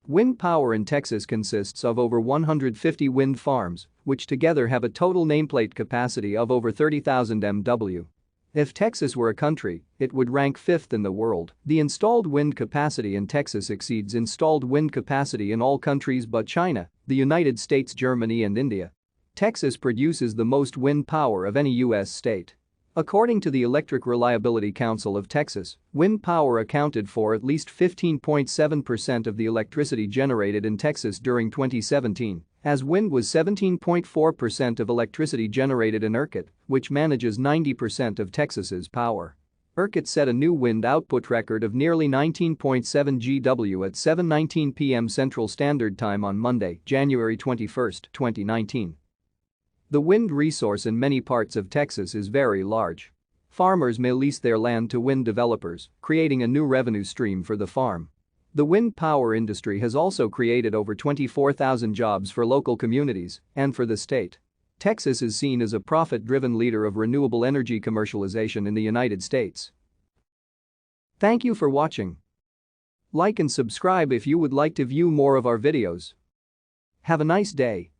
Wind power in Texas consists of over 150 wind farms, which together have a total nameplate capacity of over 30,000 MW. If Texas were a country, it would rank fifth in the world. The installed wind capacity in Texas exceeds installed wind capacity in all countries but China, the United States, Germany and India. Texas produces the most wind power of any U.S. state. According to the Electric Reliability Council of Texas, wind power accounted for at least 15.7% of the electricity generated in Texas during 2017, as wind was 17.4% of electricity generated in ERCOT, which manages 90% of Texas's power. ERCOT set a new wind output record of nearly 19.7 GW at 7:19 p.m. Central Standard Time on Monday, January 21, 2019. The wind resource in many parts of Texas is very large. Farmers may lease their land to wind developers, creating a new revenue stream for the farm. The wind power industry has also created over 24,000 jobs for local communities and for the state. Texas is seen as a profit-driven leader of renewable energy commercialization in the United States. Thank you for watching. Like and subscribe if you would like to view more of our videos. Have a nice day.